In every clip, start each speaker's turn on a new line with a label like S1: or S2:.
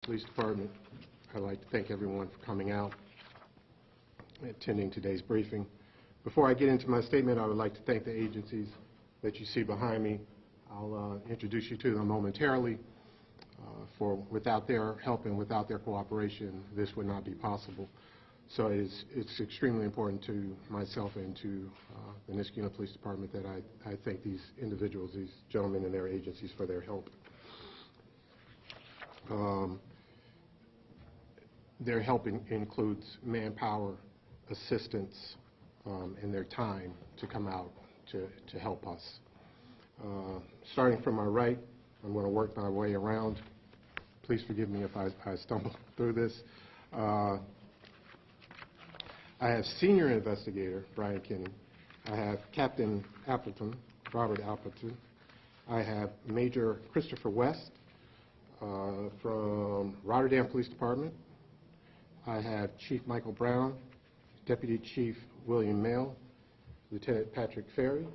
S1: Police Department. I'd like to thank everyone for coming out and attending today's briefing. Before I get into my statement, I would like to thank the agencies that you see behind me. I'll introduce you to them momentarily. For without their help and without their cooperation, this would not be possible. So it's extremely important to myself and to the Niskayuna Police Department that I thank these individuals, these gentlemen and their agencies for their help. Their help includes manpower, assistance, and their time to come out to help us. Starting from my right, I'm going to work my way around. Please forgive me if I stumble through this. I have Senior Investigator Brian Kinney. I have Captain Appleton, Robert Appleton. I have Major Christopher West from Rotterdam Police Department. I have Chief Michael Brown, Deputy Chief William Mail, Lieutenant Patrick Ferry.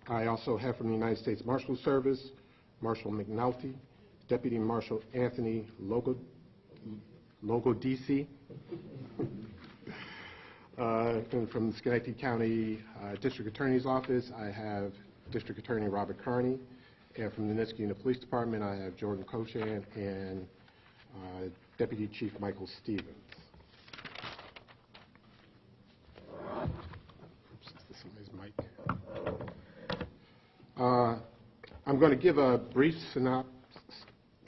S1: I also have from the United States Marshal Service, Marshal Mcnulty, Deputy Marshal Anthony Logodisi, and from the Schenectady County District Attorney's Office, I have District Attorney Robert Carney, and from the Niskayuna Police Department, I have Jordan Cochan and Deputy Chief Michael Stevens. Oops, this is his mic. I'm going to give a brief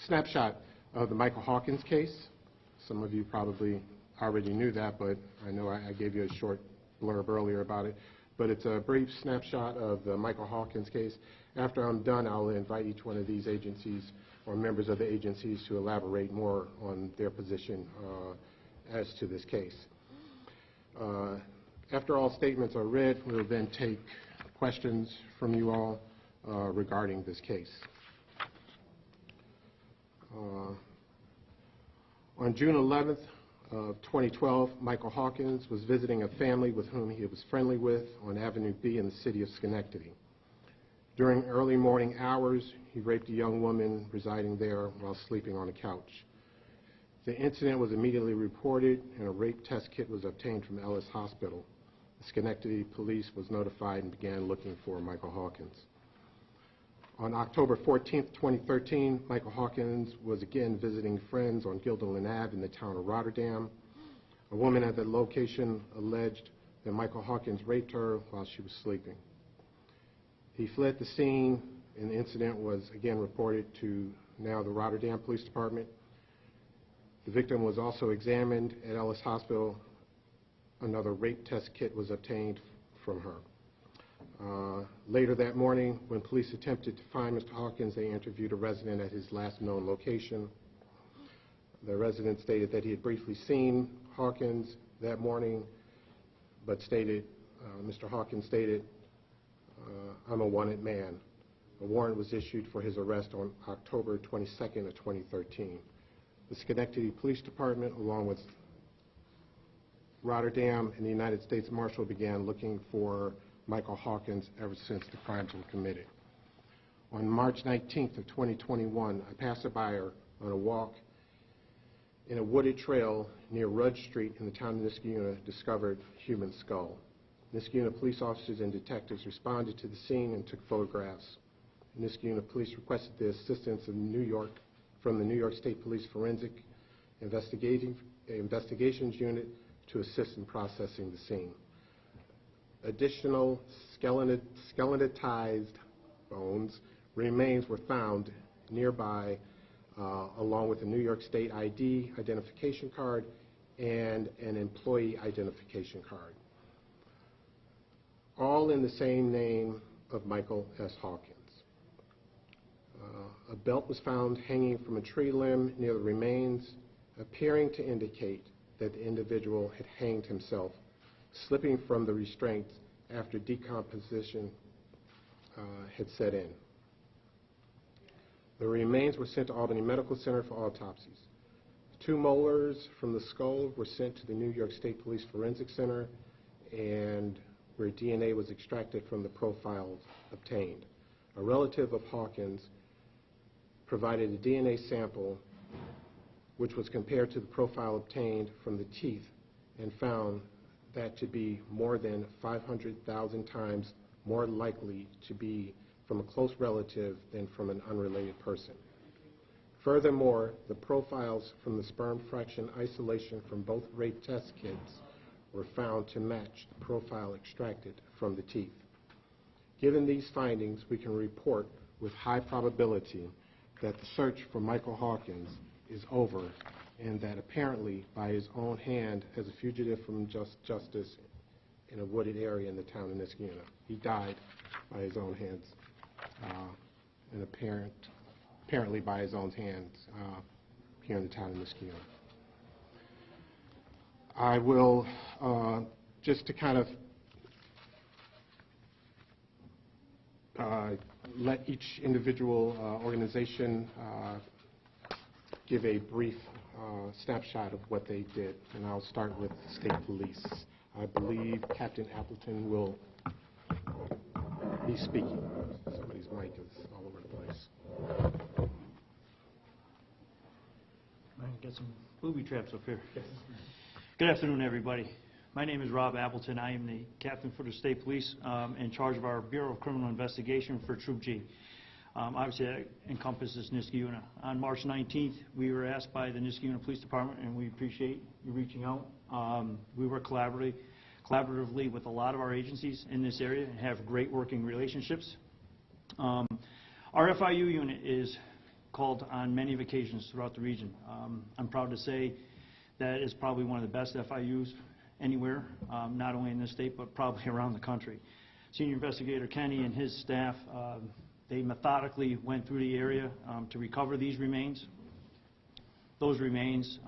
S1: snapshot of the Michael Hawkins case. Some of you probably already knew that, but I know I gave you a short blurb earlier about it. But it's a brief snapshot of the Michael Hawkins case. After I'm done, I'll invite each one of these agencies or members of the agencies to elaborate more on their position as to this case. After all statements are read, we'll then take questions from you all regarding this case. On June 11th of 2012, Michael Hawkins was visiting a family with whom he was friendly with on Avenue B in the city of Schenectady. During early morning hours, he raped a young woman residing there while sleeping on a couch. The incident was immediately reported, and a rape test kit was obtained from Ellis Hospital. The Schenectady police was notified and began looking for Michael Hawkins. On October 14th, 2013, Michael Hawkins was again visiting friends on Guilderland Ave in the town of Rotterdam. A woman at the location alleged that Michael Hawkins raped her while she was sleeping. He fled the scene, and the incident was again reported to now the Rotterdam Police Department. The victim was also examined at Ellis Hospital. Another rape test kit was obtained from her. Later that morning, when police attempted to find Mr. Hawkins, they interviewed a resident at his last known location. The resident stated that he had briefly seen Hawkins that morning, but Mr. Hawkins stated, "I'm a wanted man." A warrant was issued for his arrest on October 22nd of 2013. The Schenectady Police Department, along with Rotterdam and the United States Marshal, began looking for Michael Hawkins ever since the crimes were committed. On March 19th of 2021, a passerby on a walk in a wooded trail near Rudge Street in the town of Niskayuna discovered a human skull. Niskayuna police officers and detectives responded to the scene and took photographs. Niskayuna police requested the assistance of from the New York State Police Forensic Investigations Unit to assist in processing the scene. Additional skeletized bones remains were found nearby, along with a New York State ID identification card and an employee identification card, all in the same name of Michael S. Hawkins. A belt was found hanging from a tree limb near the remains, appearing to indicate that the individual had hanged himself, slipping from the restraints after decomposition had set in. The remains were sent to Albany Medical Center for autopsies. 2 molars from the skull were sent to the New York State Police Forensic Center, and where DNA was extracted from the profiles obtained. A relative of Hawkins provided a DNA sample which was compared to the profile obtained from the teeth and found that to be more than 500,000 times more likely to be from a close relative than from an unrelated person. Furthermore, the profiles from the sperm fraction isolation from both rape test kits were found to match the profile extracted from the teeth. Given these findings, we can report with high probability that the search for Michael Hawkins is over, and that apparently by his own hand as a fugitive from justice in a wooded area in the town of Niskayuna. He died by his own hands, and apparently by his own hands here in the town of Niskayuna. I will, just to kind of let each individual organization give a brief snapshot of what they did, and I'll start with State Police. I believe Captain Appleton will be speaking. Somebody's mic is all over the place.
S2: I can get some booby traps up here. Good afternoon, everybody. My name is Rob Appleton. I am the captain for the State Police in charge of our Bureau of Criminal Investigation for Troop G. Obviously, that encompasses Niskayuna. On March 19th, we were asked by the Niskayuna Police Department, and we appreciate you reaching out. We work collaboratively with a lot of our agencies in this area and have great working relationships. Our FIU unit is called on many occasions throughout the region. I'm proud to say that it's probably one of the best FIUs anywhere, not only in this state, but probably around the country. Senior Investigator Kenny and his staff, they methodically went through the area to recover these remains. Those remains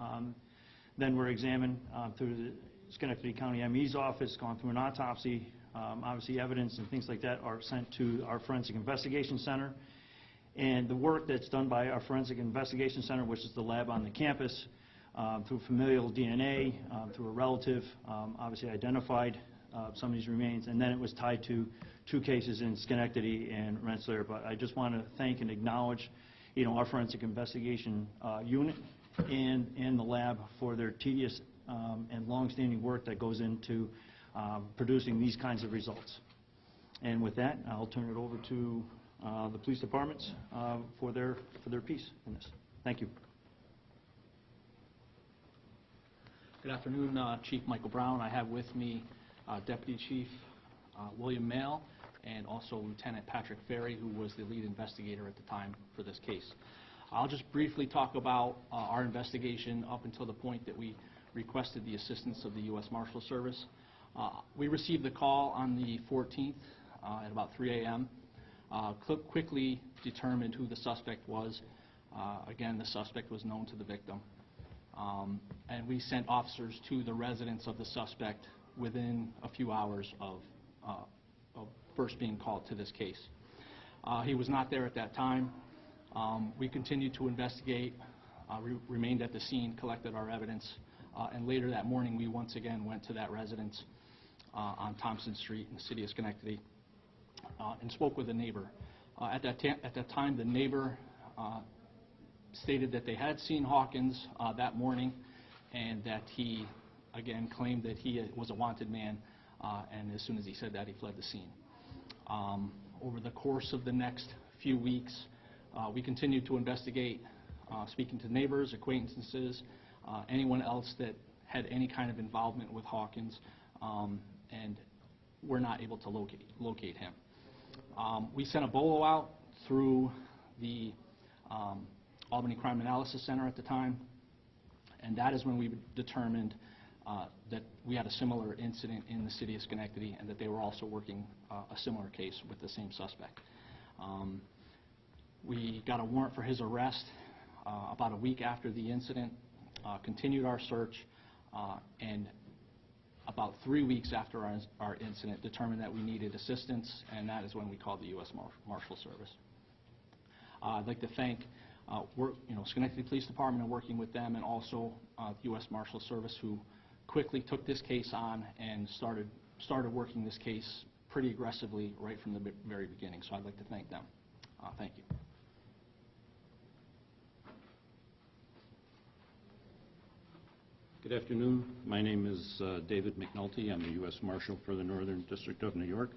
S2: then were examined through the Schenectady County ME's office, gone through an autopsy. Obviously, evidence and things like that are sent to our Forensic Investigation Center. And the work that's done by our Forensic Investigation Center, which is the lab on the campus, through familial DNA, through a relative, obviously identified some of these remains, and then it was tied to 2 cases in Schenectady and Rensselaer. But I just want to thank and acknowledge, our Forensic Investigation Unit and the lab for their tedious and long-standing work that goes into producing these kinds of results. And with that, I'll turn it over to the police departments for their piece in this. Thank you.
S3: Good afternoon, Chief Michael Brown. I have with me Deputy Chief William Mail and also Lieutenant Patrick Ferry, who was the lead investigator at the time for this case. I'll just briefly talk about our investigation up until the point that we requested the assistance of the U.S. Marshal Service. We received the call on the 14th at about 3 a.m. Quickly determined who the suspect was. Again, the suspect was known to the victim. And we sent officers to the residence of the suspect within a few hours of first being called to this case. He was not there at that time. We continued to investigate, remained at the scene, collected our evidence, and later that morning we once again went to that residence on Thompson Street in the city of Schenectady and spoke with a neighbor. At that time, the neighbor stated that they had seen Hawkins that morning, and that he, again, claimed that he was a wanted man, and as soon as he said that, he fled the scene. Over the course of the next few weeks, we continued to investigate, speaking to neighbors, acquaintances, anyone else that had any kind of involvement with Hawkins, and were not able to locate him. We sent a bolo out through the Albany Crime Analysis Center at the time, and that is when we determined that we had a similar incident in the city of Schenectady, and that they were also working a similar case with the same suspect. We got a warrant for his arrest about a week after the incident, continued our search, and about 3 weeks after our incident determined that we needed assistance, and that is when we called the U.S. Marshal Service. I'd like to thank Schenectady Police Department and working with them, and also the U.S. Marshal Service, who quickly took this case on and started working this case pretty aggressively right from the very beginning. So I'd like to thank them. Thank you.
S4: Good afternoon. My name is David Mcnulty. I'm the U.S. Marshal for the Northern District of New York,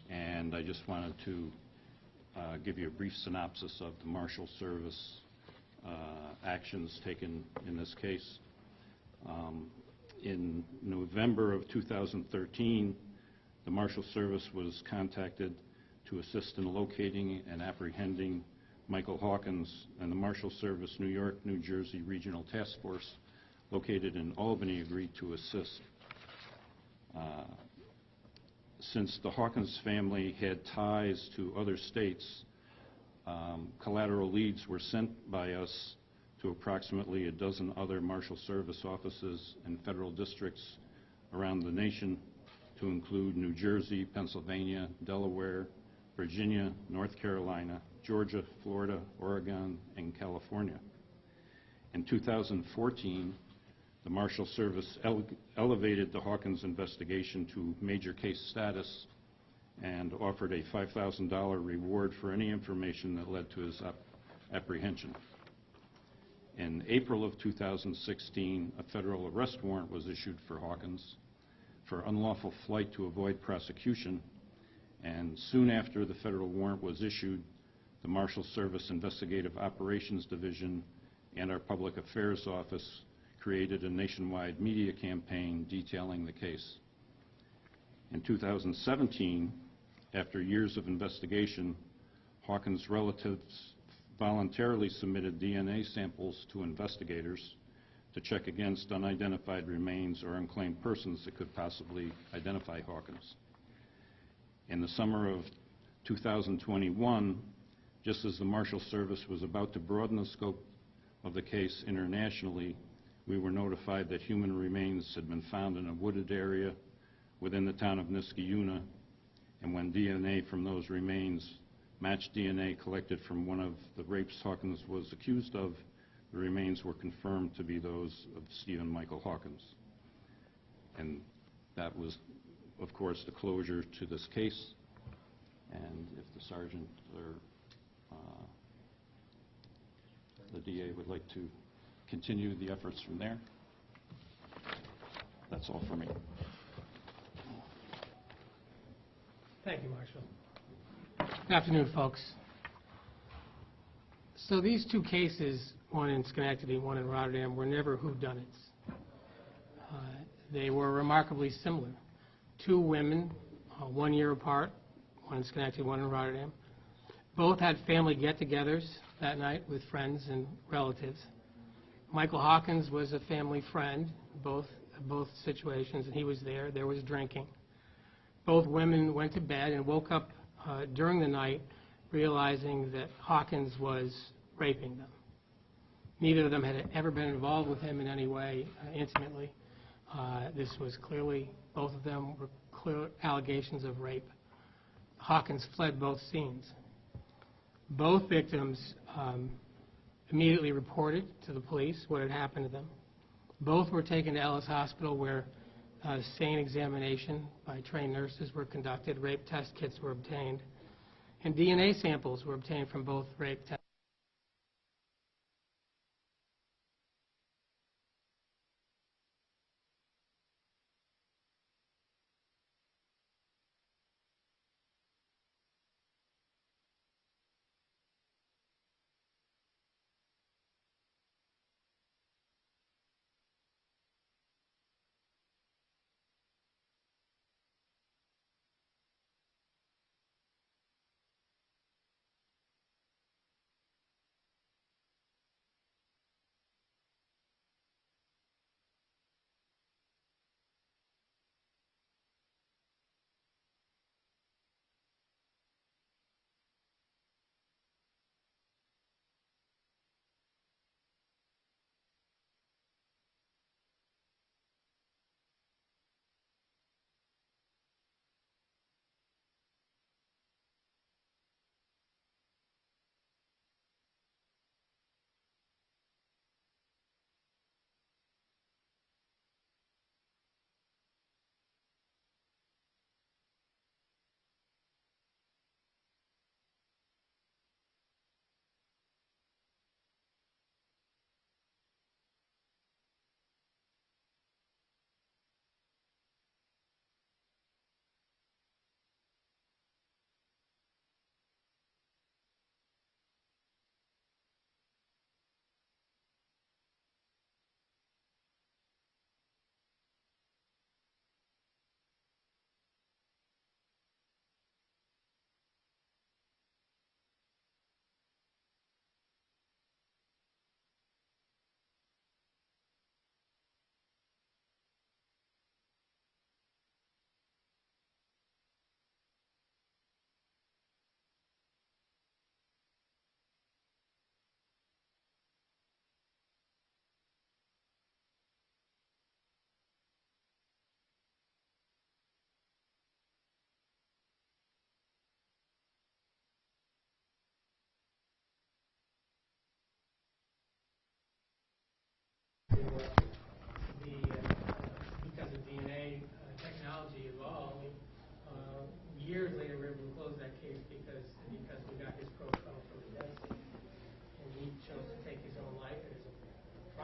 S4: and I just wanted to give you a brief synopsis of the Marshal Service actions taken in this case. In November of 2013, the Marshal Service was contacted to assist in locating and apprehending Michael Hawkins, and the Marshal Service New York, New Jersey Regional Task Force located in Albany agreed to assist. Since the Hawkins family had ties to other states, collateral leads were sent by us to approximately a dozen other Marshal Service offices and federal districts around the nation, to include New Jersey, Pennsylvania, Delaware, Virginia, North Carolina, Georgia, Florida, Oregon, and California. In 2014, the Marshal Service elevated the Hawkins investigation to major case status and offered a $5,000 reward for any information that led to his apprehension. In April of 2016, a federal arrest warrant was issued for Hawkins for unlawful flight to avoid prosecution, and soon after the federal warrant was issued, the Marshal Service Investigative Operations Division and our Public Affairs Office created a nationwide media campaign detailing the case. In 2017, after years of investigation, Hawkins' relatives voluntarily submitted DNA samples to investigators to check against unidentified remains or unclaimed persons that could possibly identify Hawkins. In the summer of 2021, just as the Marshal Service was about to broaden the scope of the case internationally, we were notified that human remains had been found in a wooded area within the town of Niskayuna, and when DNA from those remains matched DNA collected from one of the rapes Hawkins was accused of, the remains were confirmed to be those of Stephen Michael Hawkins. And that was, of course, the closure to this case. And if the sergeant or the DA would like to continue the efforts from there, that's all for me.
S5: Thank you, Marshal. Good afternoon, folks. So these two cases, one in Schenectady, one in Rotterdam, were never whodunits. They were remarkably similar. Two women, 1 year apart, one in Schenectady, one in Rotterdam. Both had family get-togethers that night with friends and relatives. Michael Hawkins was a family friend, both situations, and he was there. There was drinking. Both women went to bed and woke up during the night realizing that Hawkins was raping them. Neither of them had ever been involved with him in any way intimately. This was clearly, both of them were clear allegations of rape. Hawkins fled both scenes. Both victims immediately reported to the police what had happened to them. Both were taken to Ellis Hospital, where sane examination by trained nurses were conducted, rape test kits were obtained, and DNA samples were obtained from both rape tests.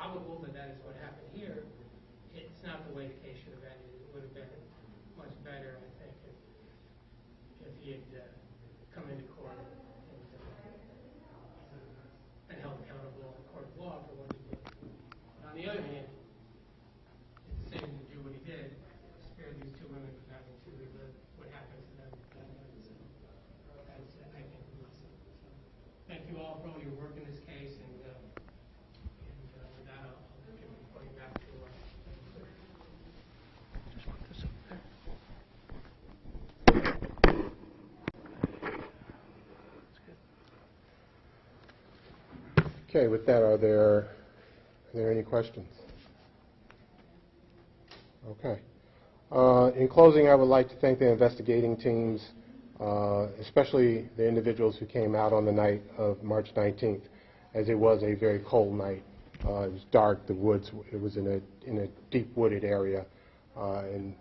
S5: probable that that is what happened here, it's not the way the case should have ended. It would have been much better, I think, if he had come into court and held accountable in court of law for what he did. On the other hand, it's the same to do what he did, spare these two women from having to relive what happened to them that night. So that's, I think, a lesson. So thank you all for all your work in this case, and with that, I'll give the recording back to
S2: Just put this up there.
S1: Okay, with that, are there any questions? Okay. In closing, I would like to thank the investigating teams, especially the individuals who came out on the night of March 19th, as it was a very cold night. It was dark, the woods, it was in a deep wooded area, and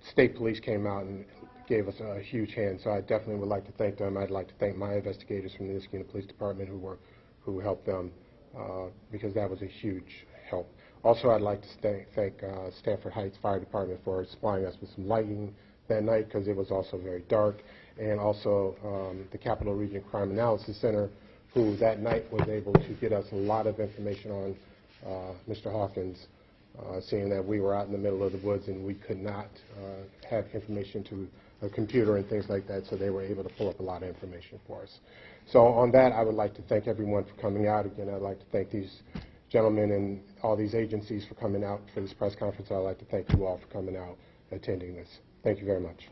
S1: state police came out and gave us a huge hand, so I definitely would like to thank them. I'd like to thank my investigators from the Niskayuna Police Department who helped them, because that was a huge help. Also, I'd like to thank Stanford Heights Fire Department for supplying us with some lighting that night, because it was also very dark, and also the Capital Region Crime Analysis Center, who that night was able to get us a lot of information on Mr. Hawkins, seeing that we were out in the middle of the woods and we could not have information to a computer and things like that, so they were able to pull up a lot of information for us. So on that, I would like to thank everyone for coming out. Again, I'd like to thank these gentlemen and all these agencies for coming out for this press conference. I'd like to thank you all for coming out, attending this. Thank you very much.